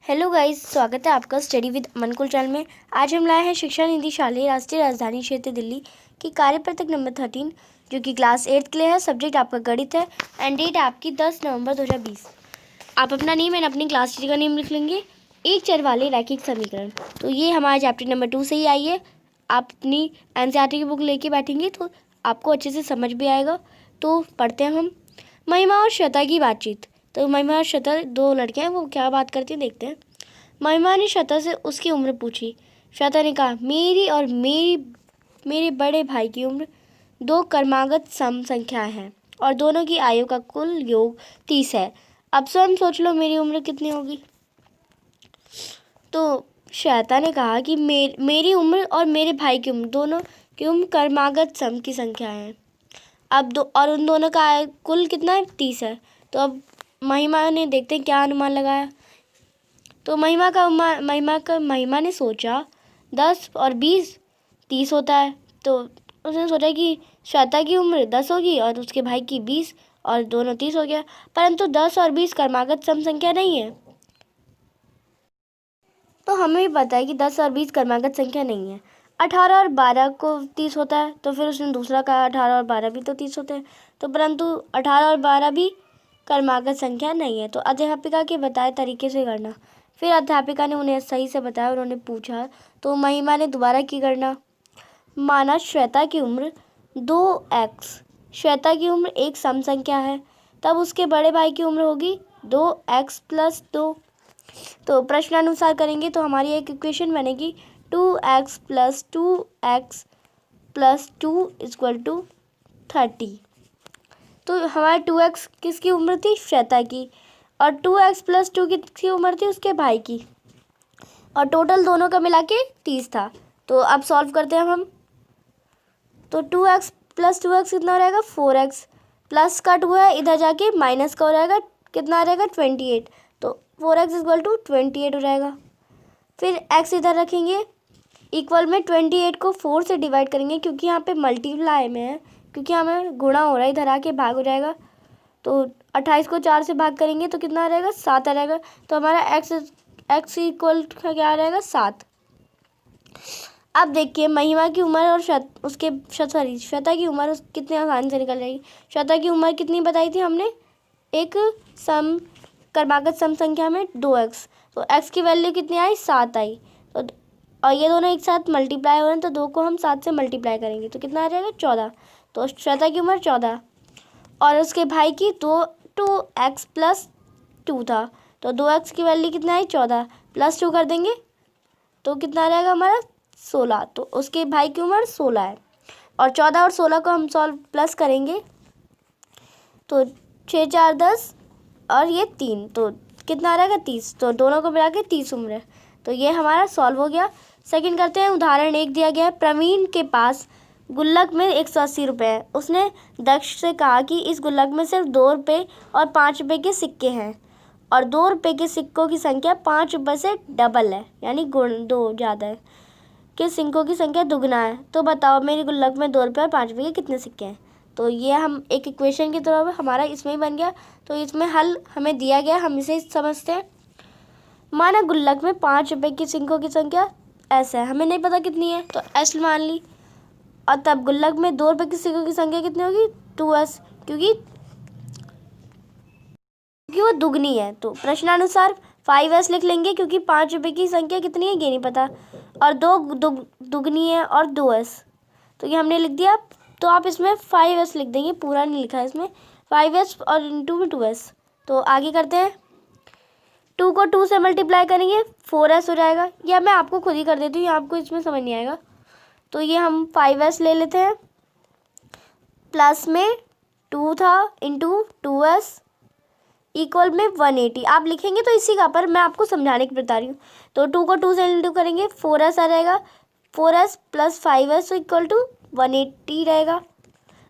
Hello guys, स्वागत है आपका स्टडी विद मनकुल चैनल में। आज हम लाए हैं शिक्षा निदेशालय राष्ट्रीय राजधानी क्षेत्र दिल्ली की कार्यपत्रक नंबर 13 जो कि क्लास 8 के लिए है। सब्जेक्ट आपका गणित है एंड डेट आपकी 10 नवंबर 2020। आप अपना नेम एंड अपनी क्लास टीचर का नेम लिख लेंगे। एक चर वाले रैखिक समीकरण, तो ये हमारे चैप्टर नंबर 2 से ही आई है। आप अपनी एनसीईआरटी की बुक लेके बैठेंगे तो आपको अच्छे से समझ भी आएगा। तो पढ़ते हैं हम। महिमा और श्वेता की बातचीत। तो महिमा और श्वेता दो लड़के हैं, वो क्या बात करती हैं देखते हैं। महिमा ने श्वेता से उसकी उम्र पूछी। श्वेता ने कहा, मेरी और मेरे बड़े भाई की उम्र दो क्रमागत सम संख्याएं हैं और दोनों की आयु का कुल योग 30 है। अब स्वयं सोच लो मेरी उम्र कितनी होगी। तो श्वेता ने कहा कि मेरी उम्र और मेरे भाई की उम्र दोनों की उम्र क्रमागत सम की संख्या है। अब और उन दोनों का कुल कितना है, 30 है। तो अब महिमा ने देखते हैं क्या अनुमान लगाया। तो महिमा ने सोचा 10 और 20 30 होता है। तो उसने सोचा कि श्वेता की उम्र 10 होगी और उसके भाई की 20 और दोनों 30 हो गया। परंतु 10 और 20 क्रमागत सम संख्या नहीं है। तो हमें भी पता है कि 10 और 20 क्रमागत संख्या नहीं है। 18 और 12 को 30 होता है। तो फिर उसने दूसरा कहा 18 और 12 भी तो 30 होते हैं। तो परंतु 18 और 12 भी क्रमागत संख्या नहीं है। तो अध्यापिका के बताए तरीके से गणना। फिर अध्यापिका ने उन्हें सही से बताया। उन्होंने पूछा तो महिमा ने दोबारा की गणना। माना श्वेता की उम्र 2x, श्वेता की उम्र एक सम संख्या है, तब उसके बड़े भाई की उम्र होगी 2x + 2। तो प्रश्नानुसार करेंगे तो हमारी एक इक्वेशन बनेगी 2x + 2x + 2 = 30। तो हमारे 2x किसकी उम्र थी, श्वेता की, और 2x + 2 किसकी उम्र थी, उसके भाई की, और टोटल दोनों का मिला के 30 था। तो अब सॉल्व करते हैं हम। तो 2x + 2x कितना हो रहेगा, 4x, प्लस का 2 है इधर जाके माइनस का हो जाएगा, कितना आ जाएगा 28। तो 4x = 28 हो जाएगा। फिर x इधर रखेंगे, इक्वल में 28 को 4 से डिवाइड करेंगे क्योंकि यहाँ पे मल्टीप्लाई में है, क्योंकि हमें गुणा हो रहा है, इधर आके भाग हो जाएगा। तो 28 को 4 से भाग करेंगे तो कितना आ रहेगा, 7 आ रहेगा। तो हमारा x इक्वल क्या आ रहेगा, 7। अब देखिए महिमा की उम्र और श्वेता की उम्र कितनी आसानी से निकल जाएगी। श्वेता की उम्र कितनी बताई थी हमने, एक क्रमागत सम संख्या में 2x। तो x की वैल्यू कितनी आई, 7 आई। तो और ये दोनों एक साथ मल्टीप्लाई हो रहे हैं तो 2 को हम 7 से मल्टीप्लाई करेंगे तो कितना आ जाएगा, 14। तो श्वेता की उम्र 14 और उसके भाई की 2x + 2 था। तो 2x की वैल्यू कितना आई, 14, + 2 कर देंगे तो कितना आ जाएगा हमारा, 16। तो उसके भाई की उम्र 16 है। और 14 और 16 को हम सॉल्व प्लस करेंगे तो 6 × 4 = 10 और ये 3, तो कितना आ जाएगा, 30। तो दोनों को मिला के 30 उम्र है। तो ये हमारा सॉल्व हो गया। सेकंड करते हैं। उदाहरण 1 दिया गया है, प्रवीण के पास गुल्लक में 180 रुपये है। उसने दक्ष से कहा कि इस गुल्लक में सिर्फ 2 रुपये और 5 रुपये के सिक्के हैं और 2 रुपये के सिक्कों की संख्या 5 रुपये से डबल है, यानी गुण 2 ज़्यादा है, कि सिक्कों की संख्या दुगना है। तो बताओ मेरी गुल्लक में 2 रुपये और 5 रुपये के कितने सिक्के हैं। तो ये हम एक इक्वेशन की तरह हमारा इसमें ही बन गया। तो इसमें हल हमें दिया गया, हम इसे समझते हैं। माना गुल्लक में 5 रुपये की सिक्कों की संख्या ऐसा है, हमें नहीं पता कितनी है तो एस मान ली। और तब गुल्लक में 2 रुपये की सिक्कों की संख्या कितनी होगी, 2s, क्योंकि वो दुगनी है। तो प्रश्नानुसार 5s लिख लेंगे क्योंकि 5 रुपये की संख्या कितनी है ये नहीं पता, और 2 दुगनी है और 2s, तो ये हमने लिख दिया। तो आप इसमें 5s लिख देंगे, पूरा नहीं लिखा है इसमें, 5s और इंटू में 2s। तो आगे करते हैं। 2 को 2 से मल्टीप्लाई करेंगे 4s हो जाएगा, या मैं आपको खुद ही कर देती हूँ, आपको इसमें समझ नहीं आएगा। तो ये हम 5s ले लेते हैं, प्लस में 2 था इंटू 2s इक्वल में 180। आप लिखेंगे तो इसी का, पर मैं आपको समझाने के बता रही हूँ। तो 2 को 2 से इंटू करेंगे 4s आ जाएगा, 4s + 5s = 180 रहेगा।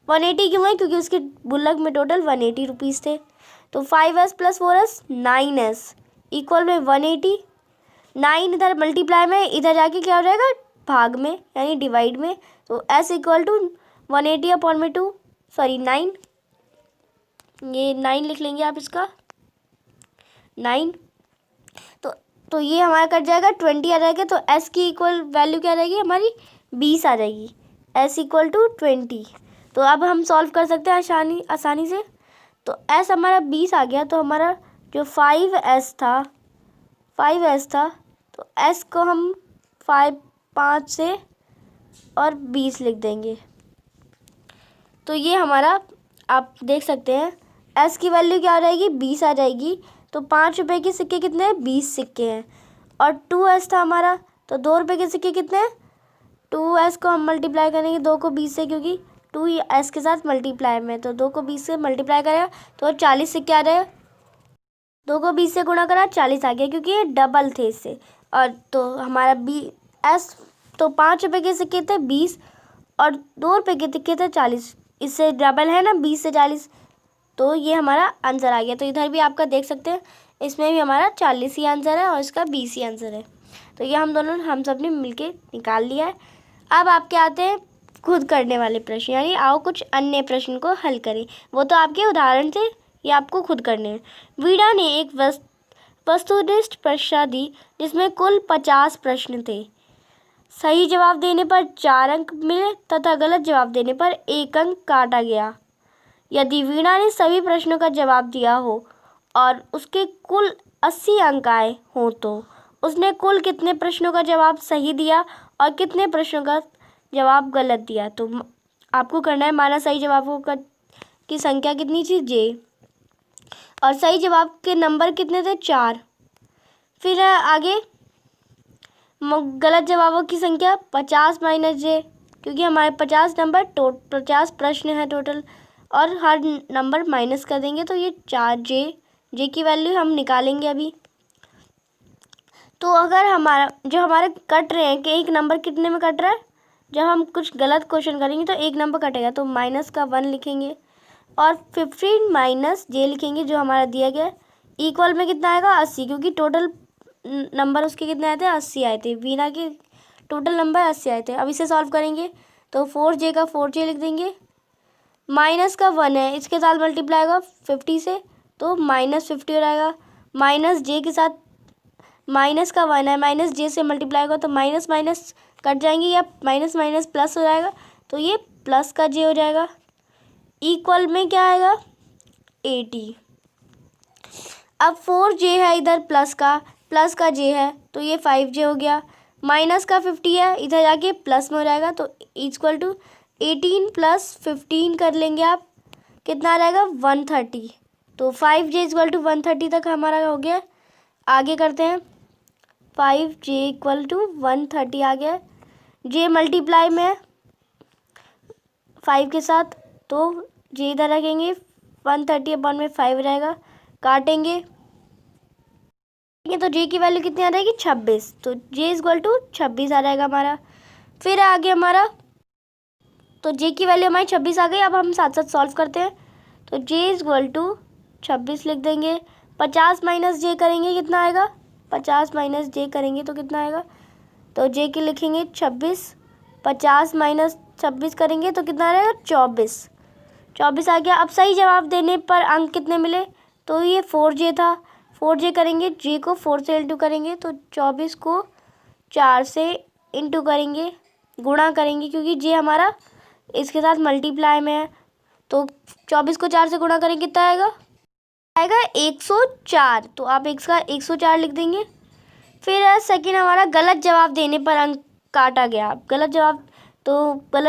180 क्यों है, क्योंकि उसके गुल्लक में टोटल 180 रुपीज़ थे। तो 5s + 4s 9s इक्वल में 180। 9 इधर मल्टीप्लाई में, इधर जाके क्या हो जाएगा, भाग में, यानी डिवाइड में। तो s = 180/2, सॉरी 9, ये 9 लिख लेंगे आप इसका, 9। तो तो ये हमारा कट जाएगा, 20 आ जाएगा। तो s की इक्वल वैल्यू क्या रहेगी हमारी, 20 आ जाएगी। s equal to 20। तो अब हम सॉल्व कर सकते हैं आसानी से। तो s हमारा 20 आ गया, तो हमारा जो 5s था तो s को हम 5 से और 20 लिख देंगे। तो ये हमारा, आप देख सकते हैं s की वैल्यू क्या आ जाएगी, 20 आ जाएगी। तो 5 रुपये के सिक्के कितने हैं, 20 सिक्के हैं। और 2s था हमारा, तो 2 रुपये के सिक्के कितने हैं, 2s को हम मल्टीप्लाई करेंगे 2 को 20 से, क्योंकि 2 s के साथ मल्टीप्लाई में, तो 2 को 20 से मल्टीप्लाई करेगा तो 40 सिक्के आ जाएगा। 2 को 20 से गुणा करा, 40 आ गया, क्योंकि ये डबल थे इससे। और तो हमारा s, तो 5 रुपये के सिक्के थे 20 और 2 रुपये के सिक्के थे 40, इससे डबल है ना 20 से 40, तो ये हमारा आंसर आ गया। तो इधर भी आपका देख सकते हैं, इसमें भी हमारा 40 ही आंसर है और इसका 20 ही आंसर है। तो ये हम सब ने मिलके निकाल लिया है। अब आपके आते हैं खुद करने वाले प्रश्न, यानी आओ कुछ अन्य प्रश्न को हल करें। वो तो आपके उदाहरण थे, ये आपको खुद करने हैं। वीणा ने एक वस्तुनिष्ठ परीक्षा दी जिसमें कुल 50 प्रश्न थे। सही जवाब देने पर 4 अंक मिले तथा गलत जवाब देने पर 1 अंक काटा गया। यदि वीणा ने सभी प्रश्नों का जवाब दिया हो और उसके कुल 80 अंक आए हों तो उसने कुल कितने प्रश्नों का जवाब सही दिया और कितने प्रश्नों का जवाब गलत दिया। तो आपको करना है, माना सही जवाबों की संख्या कितनी थी, j, और सही जवाब के नंबर कितने थे, 4। फिर आगे गलत जवाबों की संख्या 50 माइनस j, क्योंकि हमारे 50 प्रश्न है टोटल, और हर नंबर माइनस कर देंगे तो ये 4j की वैल्यू हम निकालेंगे अभी। तो अगर हमारे कट रहे हैं कि एक नंबर कितने में कट रहा है, जब हम कुछ गलत क्वेश्चन करेंगे तो एक नंबर कटेगा, तो माइनस का 1 लिखेंगे और 15 माइनस j लिखेंगे जो हमारा दिया गया है। इक्वल में कितना आएगा, 80, क्योंकि टोटल नंबर उसके कितने आए थे, 80 आए थे। वीणा के टोटल नंबर 80 आए थे। अब इसे सॉल्व करेंगे तो 4j का 4j लिख देंगे, माइनस का 1 है, इसके साथ मल्टीप्लाई होगा 50 से, तो -50 हो जाएगा। माइनस j के साथ माइनस का 1 है, माइनस j से मल्टीप्लाई होगा तो माइनस माइनस कट जाएंगे या माइनस माइनस प्लस हो जाएगा, तो ये प्लस का j हो जाएगा। इक्वल में क्या आएगा, 80। अब 4j है, इधर प्लस का j है, तो ये 5j हो गया। माइनस का 50 है, इधर जाके प्लस में हो जाएगा, तो इक्वल टू 18 + 15 कर लेंगे आप, कितना आ जाएगा, 130। तो 5j इक्वल टू 130 तक हमारा हो गया। आगे करते हैं, 5j इक्वल टू 130 आ गया। j मल्टीप्लाई में है 5 के साथ, तो j इधर रखेंगे, 130/5 रहेगा, काटेंगे तो j की वैल्यू कितनी आ जाएगी, 26। तो j इक्वल टू 26 आ जाएगा हमारा। फिर आगे हमारा, तो j की वैल्यू हमारी 26 आ गई। अब हम साथ साथ सॉल्व करते हैं, तो j इक्वल टू 26 लिख देंगे। 50 माइनस j करेंगे, कितना आएगा, 50 माइनस j करेंगे तो कितना आएगा, तो j की लिखेंगे 26, 50 माइनस 26 करेंगे तो कितना आएगा, 24 आ गया। अब सही जवाब देने पर अंक कितने मिले, तो ये 4j था, 4j करेंगे, j को 4 से इंटू करेंगे, तो 24 को 4 से इंटू करेंगे, गुणा करेंगे, क्योंकि j हमारा इसके साथ मल्टीप्लाई में है, तो 24 को 4 से गुणा करेंगे, कितना आएगा 104। तो आप इसका 104 लिख देंगे। फिर सेकंड हमारा गलत जवाब देने पर अंक काटा गया। गलत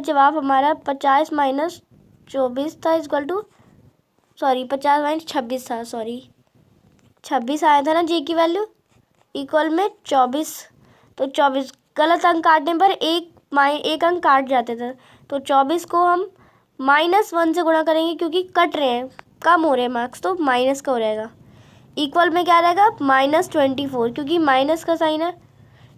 जवाब हमारा 50 माइनस 24 था, इक्वल टू 50 माइनस 26 था, 26 आया था ना j की वैल्यू, इक्वल में 24। तो 24 गलत अंक काटने पर एक अंक काट जाते थे, तो 24 को हम -1 से गुणा करेंगे, क्योंकि कट रहे हैं, कम हो रहे हैं मार्क्स, तो माइनस का हो रहेगा। इक्वल में क्या रहेगा, -24, क्योंकि माइनस का साइन है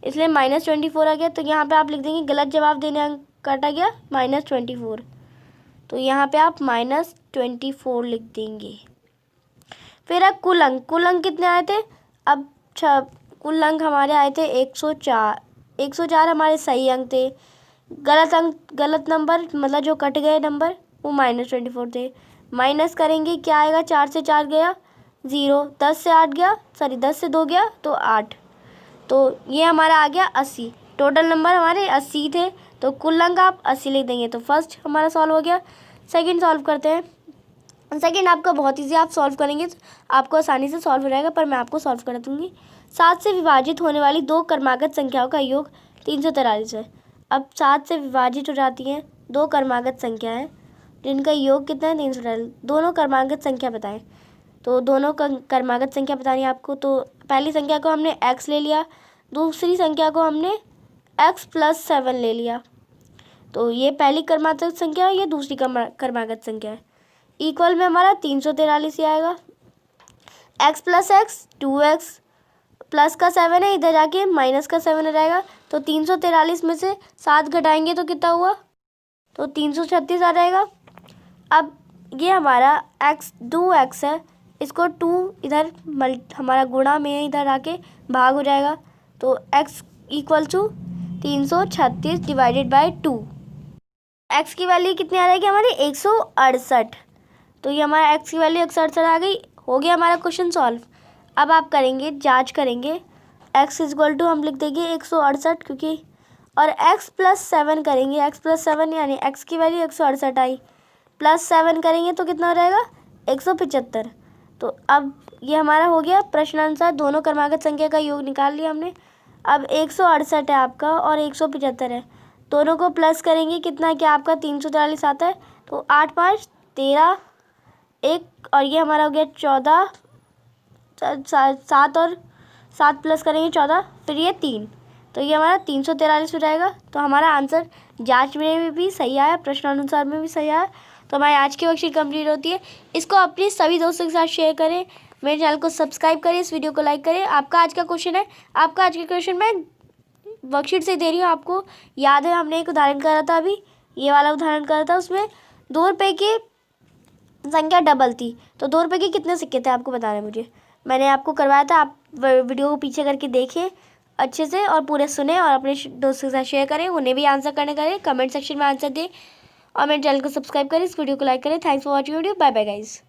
इसलिए -24 आ गया। तो यहाँ पे आप लिख देंगे गलत जवाब देने अंक काटा गया, -24। तो यहाँ पे आप -24 लिख देंगे। फिर कुल अंक कितने आए थे, अब कुल अंक हमारे आए थे 104। 104 हमारे सही अंक थे। गलत नंबर मतलब जो कट गए नंबर वो -24 थे। माइनस करेंगे, क्या आएगा, 4 से 4 गया 0, 10 से 8 गया, 10 से 2 गया तो 8, तो ये हमारा आ गया 80। टोटल नंबर हमारे 80 थे, तो कुल अंक आप 80 लिख देंगे। तो फर्स्ट हमारा सॉल्व हो गया। सेकंड सॉल्व करते हैं। सेकंड आपका बहुत ईजी, आप सॉल्व करेंगे तो आपको आसानी से सॉल्व हो जाएगा, पर मैं आपको सॉल्व कर दूँगी। 7 से विभाजित होने वाली दो क्रमागत संख्याओं का योग 343 है। अब 7 से विभाजित हो जाती हैं दो क्रमागत संख्या है जिनका योग कितना है, 343। दोनों क्रमागत संख्या बताएं। तो दोनों क्रमागत संख्या बतानी है आपको। तो पहली संख्या को हमने x ले लिया, दूसरी संख्या को हमने x+7 ले लिया। तो ये पहली क्रमागत संख्या है, ये दूसरी क्रमागत संख्या है। इक्वल में हमारा 343 ही आएगा। x+x 2x, प्लस का 7 है, इधर जाके माइनस का 7 हो जाएगा। तो 343 में से 7 घटाएंगे तो कितना हुआ, तो 336 आ जाएगा। अब ये हमारा 2x है, इसको 2 इधर हमारा गुणा में इधर आके भाग हो जाएगा। तो x equal to 336 divided by 2। x की वैल्यू कितनी आ जाएगी हमारी, 168। तो ये हमारा x की वैल्यू 168 आ गई। हो गया हमारा क्वेश्चन सॉल्व। अब आप करेंगे, जांच करेंगे। x इक्वल टू हम लिख देंगे 168, क्योंकि और x+7 करेंगे। x+7 यानी x की वैल्यू 168 आई, +7 करेंगे तो कितना हो जाएगा, 175। तो अब ये हमारा हो गया प्रश्नानुसार दोनों क्रमागत संख्या का योग निकाल लिया हमने। अब 168 है आपका और 175 है, दोनों को प्लस करेंगे कितना क्या आपका 343 आता है। तो 8 5 13 1 और ये हमारा हो गया 14, 7 और 7 प्लस करेंगे 14, फिर ये 3, तो ये हमारा 343 हो जाएगा। तो हमारा आंसर जांच में भी सही आया, प्रश्नानुसार में भी सही आया। तो हमारी आज की वर्कशीट कंप्लीट होती है। इसको अपने सभी दोस्तों के साथ शेयर करें, मेरे चैनल को सब्सक्राइब करें, इस वीडियो को लाइक करें। आपका आज का क्वेश्चन है, आपका आज का क्वेश्चन मैं वर्कशीट से दे रही हूँ। आपको याद है हमने एक उदाहरण करा था, अभी ये वाला उदाहरण करा था, उसमें 2 रुपये की संख्या डबल थी। तो 2 रुपये के कितने सिक्के थे आपको बताना है मुझे, मैंने आपको करवाया था। आप वीडियो को पीछे करके देखें अच्छे से और पूरे सुने और अपने दोस्तों के साथ शेयर करें, उन्हें भी आंसर करने करें, कमेंट सेक्शन में आंसर दें और मेरे चैनल को सब्सक्राइब करें, इस वीडियो को लाइक करें। Thanks for watching video. Bye bye guys.